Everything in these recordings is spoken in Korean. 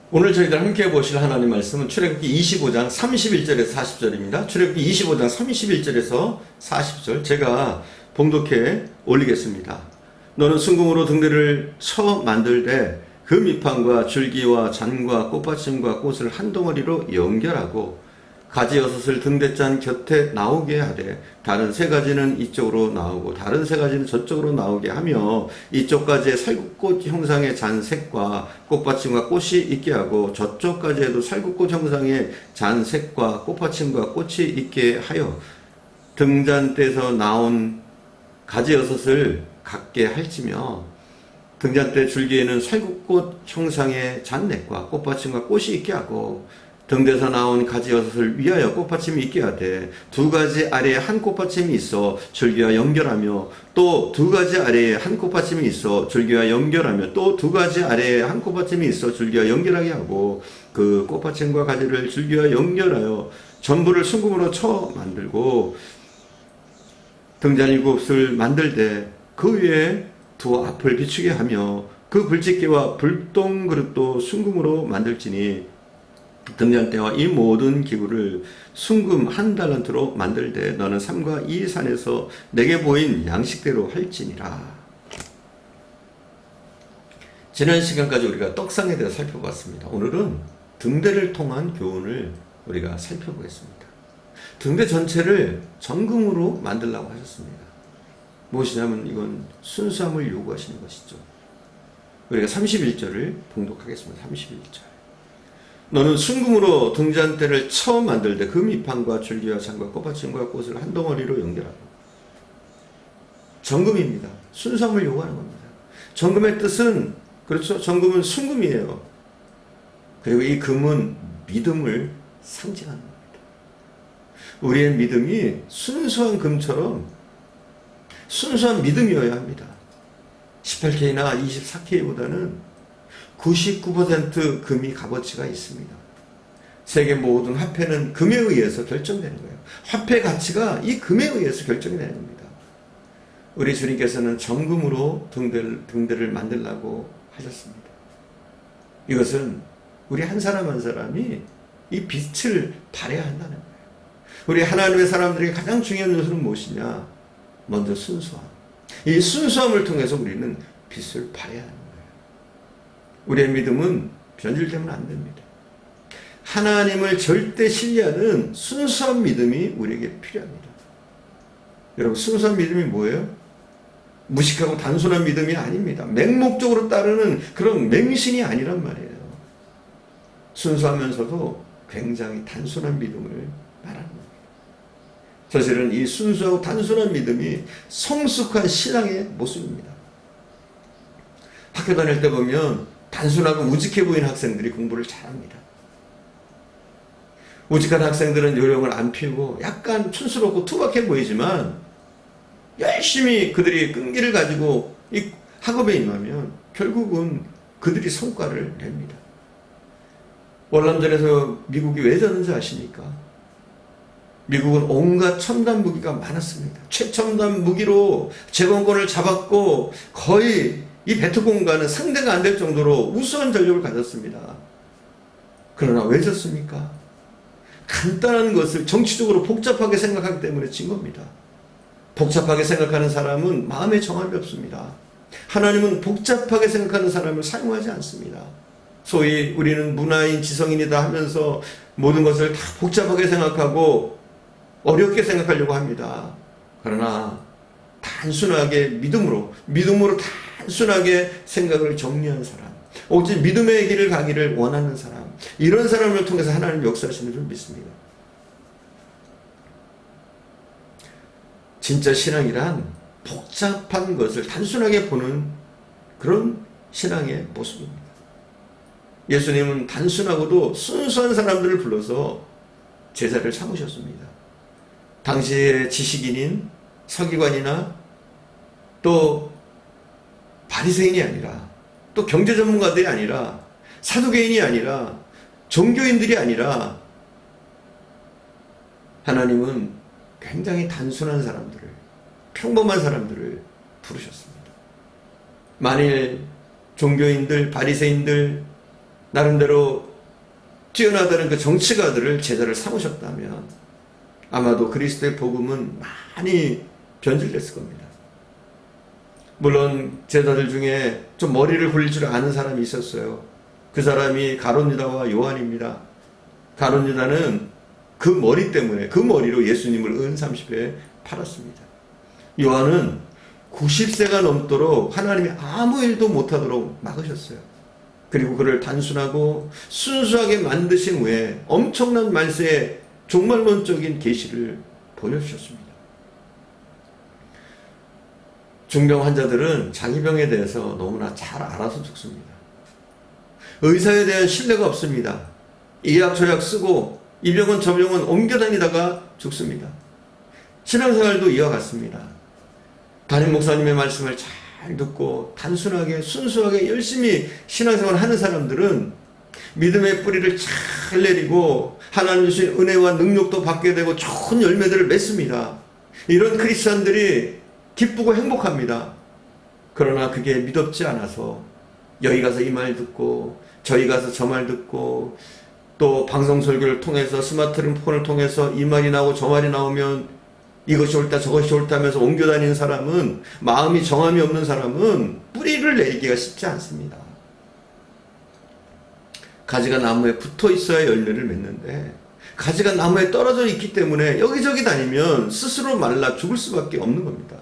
오늘 저희들 함께 보실 하나님 말씀은 출애굽기 25장 31절에서 40절입니다. 출애굽기 25장 31절에서 40절 제가 봉독해 올리겠습니다. 너는 순금으로 등대를 쳐 만들되 그 밑판과 줄기와 잔과 꽃받침과 꽃을 한 덩어리로 연결하고 가지 6을 등대잔 곁에 나오게 하되 다른 3가지는 이쪽으로 나오고 다른 3가지는 저쪽으로 나오게 하며 이쪽 가지에 살구꽃 형상의 잔색과 꽃받침과 꽃이 있게 하고 저쪽 가지에도 살구꽃 형상의 잔색과 꽃받침과 꽃이 있게 하여 등잔대에서 나온 가지 6을 갖게 할지며 등잔대 줄기에는 살구꽃 형상의 잔넥과 꽃받침과 꽃이 있게 하고 등대에서 나온 가지 6을 위하여 꽃받침이 있게 하되 2가지 아래에 한 꽃받침이 있어 줄기와 연결하며 또 2가지 아래에 한 꽃받침이 있어 줄기와 연결하며 또 2가지 아래에 한 꽃받침이 있어 줄기와 연결하게 하고 그 꽃받침과 가지를 줄기와 연결하여 전부를 순금으로 쳐 만들고 등잔 7을 만들되 그 위에 두 앞을 비추게 하며 그 불집게와 불똥 그릇도 순금으로 만들지니 등잔대와 이 모든 기구를 순금 1달란트로 만들되 너는 삼가 이 산에서 내게 보인 양식대로 할지니라. 지난 시간까지 우리가 떡상에 대해 살펴봤습니다. 오늘은 등대를 통한 교훈을 우리가 살펴보겠습니다. 등대 전체를 정금으로 만들라고 하셨습니다. 무엇이냐면 이건 순수함을 요구하시는 것이죠. 우리가 31절을 봉독하겠습니다. 31절. 너는 순금으로 등잔대를 처음 만들되 그 밑판과 줄기와 잔과 꽃받침과 꽃을 한 덩어리로 연결하고. 정금입니다. 순수함을 요구하는 겁니다. 정금의 뜻은 그렇죠. 정금은 순금이에요. 그리고 이 금은 믿음을 상징하는 겁니다. 우리의 믿음이 순수한 금처럼 순수한 믿음이어야 합니다. 18K나 24K보다는 99% 금이 값어치가 있습니다. 세계 모든 화폐는 금에 의해서 결정되는 거예요. 화폐 가치가 이 금에 의해서 결정이 되는 겁니다. 우리 주님께서는 정금으로 등대를 만들라고 하셨습니다. 이것은 우리 한 사람 한 사람이 이 빛을 발해야 한다는 거예요. 우리 하나님의 사람들에게 가장 중요한 요소는 무엇이냐? 먼저 순수함. 이 순수함을 통해서 우리는 빛을 발해야 하는 거예요. 우리의 믿음은 변질되면 안 됩니다. 하나님을 절대 신뢰하는 순수한 믿음이 우리에게 필요합니다. 여러분, 순수한 믿음이 뭐예요? 무식하고 단순한 믿음이 아닙니다. 맹목적으로 따르는 그런 맹신이 아니란 말이에요. 순수하면서도 굉장히 단순한 믿음을 말하는 겁니다. 사실은 이 순수하고 단순한 믿음이 성숙한 신앙의 모습입니다. 학교 다닐 때 보면 단순하고 우직해 보이는 학생들이 공부를 잘합니다. 우직한 학생들은 요령을 안 피우고 약간 촌스럽고 투박해 보이지만 열심히 그들이 끈기를 가지고 이 학업에 임하면 결국은 그들이 성과를 냅니다. 월남전에서 미국이 왜 졌는지 아십니까? 미국은 온갖 첨단 무기가 많았습니다. 최첨단 무기로 제공권을 잡았고 거의 이 베트공과는 상대가 안 될 정도로 우수한 전력을 가졌습니다. 그러나 왜 졌습니까? 간단한 것을 정치적으로 복잡하게 생각하기 때문에 진 겁니다. 복잡하게 생각하는 사람은 마음에 정함이 없습니다. 하나님은 복잡하게 생각하는 사람을 사용하지 않습니다. 소위 우리는 문화인 지성인이다 하면서 모든 것을 다 복잡하게 생각하고 어렵게 생각하려고 합니다. 그러나 단순하게 믿음으로 단순하게 생각을 정리한 사람, 오직 믿음의 길을 가기를 원하는 사람, 이런 사람을 통해서 하나님 역사하시는 줄 믿습니다. 진짜 신앙이란 복잡한 것을 단순하게 보는 그런 신앙의 모습입니다. 예수님은 단순하고도 순수한 사람들을 불러서 제자를 삼으셨습니다. 당시의 지식인인 서기관이나 또 바리새인이 아니라 또 경제 전문가들이 아니라 사두개인이 아니라 종교인들이 아니라 하나님은 굉장히 단순한 사람들을, 평범한 사람들을 부르셨습니다. 만일 종교인들, 바리새인들, 나름대로 뛰어나다는 그 정치가들을 제자를 삼으셨다면 아마도 그리스도의 복음은 많이 변질됐을 겁니다. 물론 제자들 중에 좀 머리를 굴릴 줄 아는 사람이 있었어요. 그 사람이 가룟 유다와 요한입니다. 가룟 유다는 그 머리 때문에 그 머리로 예수님을 은 30에 팔았습니다. 요한은 90세가 넘도록 하나님이 아무 일도 못하도록 막으셨어요. 그리고 그를 단순하고 순수하게 만드신 후에 엄청난 말세의 종말론적인 계시를 보여주셨습니다. 중병 환자들은 자기 병에 대해서 너무나 잘 알아서 죽습니다. 의사에 대한 신뢰가 없습니다. 이 약 저 약 쓰고 이 병원 저 병원 옮겨 다니다가 죽습니다. 신앙생활도 이와 같습니다. 담임 목사님의 말씀을 잘 듣고 단순하게 순수하게 열심히 신앙생활 하는 사람들은 믿음의 뿌리를 잘 내리고 하나님 주신 은혜와 능력도 받게 되고 좋은 열매들을 맺습니다. 이런 크리스찬들이 기쁘고 행복합니다. 그러나 그게 믿었지 않아서 여기 가서 이 말 듣고 저희 가서 저 말 듣고 또 방송 설교를 통해서 스마트폰을 통해서 이 말이 나오고 저 말이 나오면 이것이 옳다 저것이 옳다 하면서 옮겨 다니는 사람은, 마음이 정함이 없는 사람은 뿌리를 내리기가 쉽지 않습니다. 가지가 나무에 붙어 있어야 열매를 맺는데 가지가 나무에 떨어져 있기 때문에 여기저기 다니면 스스로 말라 죽을 수밖에 없는 겁니다.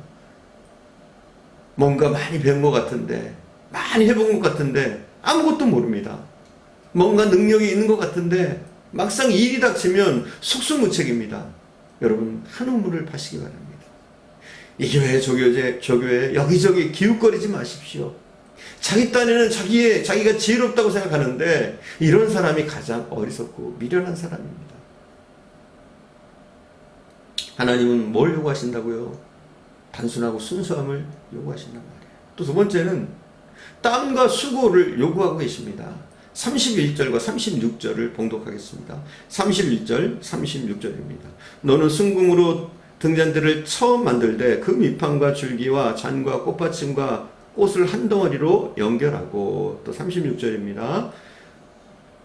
뭔가 많이 배운 것 같은데, 많이 해본 것 같은데 아무것도 모릅니다. 뭔가 능력이 있는 것 같은데 막상 일이 닥치면 속수무책입니다. 여러분, 한 우물을 파시기 바랍니다. 이 교회 저 교회 여기저기 기웃거리지 마십시오. 자기 딴에는 자기가 지혜롭다고 생각하는데 이런 사람이 가장 어리석고 미련한 사람입니다. 하나님은 뭘 요구하신다고요? 단순하고 순수함을 요구하신단 말이에요. 또 두 번째는 땀과 수고를 요구하고 계십니다. 31절과 36절을 봉독하겠습니다. 31절, 36절입니다. 너는 순금으로 등잔대를 처음 만들되 그 밑판과 줄기와 잔과 꽃받침과 꽃을 한 덩어리로 연결하고, 또 36절입니다.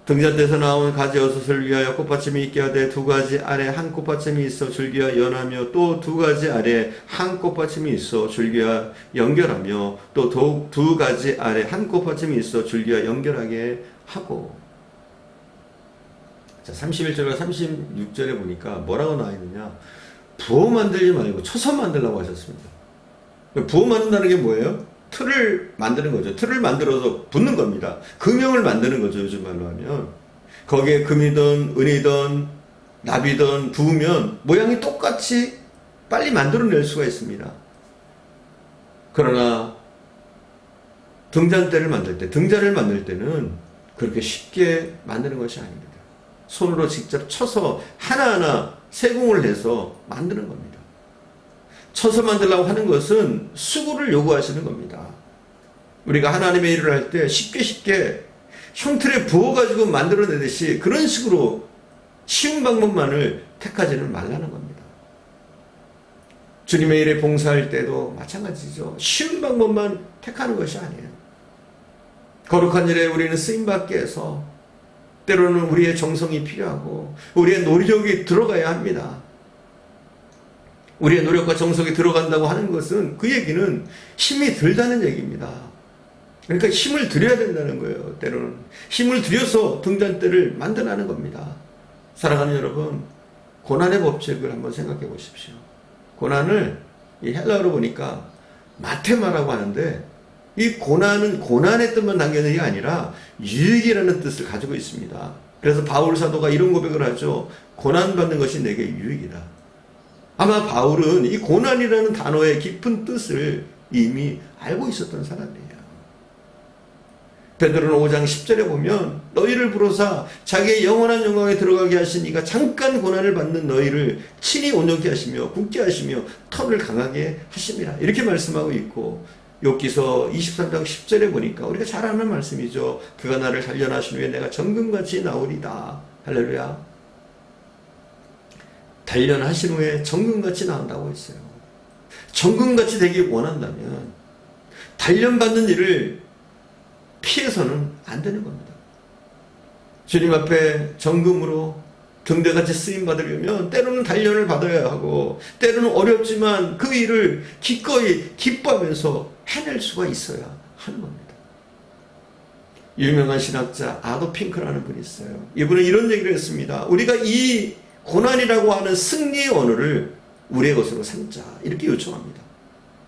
등잔대에서 나온 가지옷을 위하여 꽃받침이 있게 하되 두 가지 아래 한 꽃받침이 있어 줄기와 연하며 또 두 가지 아래 한 꽃받침이 있어 줄기와 연결하며 또 두 가지 아래 한 꽃받침이 있어 줄기와 연결하게 하고. 자, 31절과 36절에 보니까 뭐라고 나와 있느냐? 부어 만들지 말고 쳐서 만들라고 하셨습니다. 부어 만든다는 게 뭐예요? 틀을 만드는 거죠. 틀을 만들어서 붓는 겁니다. 금형을 만드는 거죠. 요즘 말로 하면. 거기에 금이든 은이든 납이든 부으면 모양이 똑같이 빨리 만들어낼 수가 있습니다. 그러나 등잔대를 만들 때, 등자를 만들 때는 그렇게 쉽게 만드는 것이 아닙니다. 손으로 직접 쳐서 하나하나 세공을 해서 만드는 겁니다. 쳐서 만들려고 하는 것은 수고를 요구하시는 겁니다. 우리가 하나님의 일을 할 때 쉽게 형틀에 부어가지고 만들어내듯이 그런 식으로 쉬운 방법만을 택하지는 말라는 겁니다. 주님의 일에 봉사할 때도 마찬가지죠. 쉬운 방법만 택하는 것이 아니에요. 거룩한 일에 우리는 쓰임받게 해서 때로는 우리의 정성이 필요하고 우리의 노력이 들어가야 합니다. 우리의 노력과 정성이 들어간다고 하는 것은 그 얘기는 힘이 들다는 얘기입니다. 그러니까 힘을 들여야 된다는 거예요. 때로는 힘을 들여서 등잔대를 만들어내는 겁니다. 사랑하는 여러분, 고난의 법칙을 한번 생각해 보십시오. 고난을 이 헬라어로 보니까 마테마라고 하는데, 이 고난은 고난의 뜻만 담겨있는 게 아니라 유익이라는 뜻을 가지고 있습니다. 그래서 바울 사도가 이런 고백을 하죠. 고난받는 것이 내게 유익이다. 아마 바울은 이 고난이라는 단어의 깊은 뜻을 이미 알고 있었던 사람이에요. 베드로는 5장 10절에 보면 너희를 부르사 자기의 영원한 영광에 들어가게 하신 이가 잠깐 고난을 받는 너희를 친히 온전케 하시며 굳게 하시며 털을 강하게 하심이라, 이렇게 말씀하고 있고, 욥기서 23장 10절에 보니까 우리가 잘 아는 말씀이죠. 그가 나를 단련하신 후에 내가 정금같이 나오리다. 할렐루야. 단련하신 후에 정금같이 나온다고 했어요. 정금같이 되기 원한다면 단련받는 일을 피해서는 안 되는 겁니다. 주님 앞에 정금으로 등대같이 쓰임받으려면 때로는 단련을 받아야 하고 때로는 어렵지만 그 일을 기꺼이 기뻐하면서 해낼 수가 있어야 하는 겁니다. 유명한 신학자 아도 핑크라는 분이 있어요. 이분은 이런 얘기를 했습니다. 우리가 이 고난이라고 하는 승리의 언어를 우리의 것으로 삼자 이렇게 요청합니다.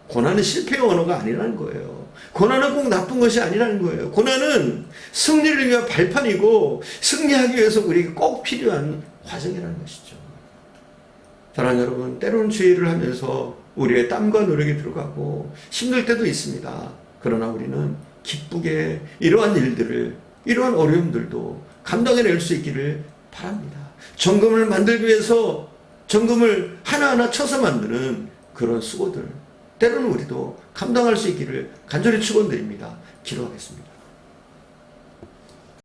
고난은 실패의 언어가 아니라는 거예요. 고난은 꼭 나쁜 것이 아니라는 거예요. 고난은 승리를 위한 발판이고 승리하기 위해서 우리에게 꼭 필요한 과정이라는 것이죠. 사랑하는 여러분, 때로는 주의를 하면서 우리의 땀과 노력이 들어가고 힘들 때도 있습니다. 그러나 우리는 기쁘게 이러한 일들을, 이러한 어려움들도 감당해낼 수 있기를 바랍니다. 정금을 만들기 위해서 정금을 하나하나 쳐서 만드는 그런 수고들, 때로는 우리도 감당할 수 있기를 간절히 축원드립니다. 기도하겠습니다.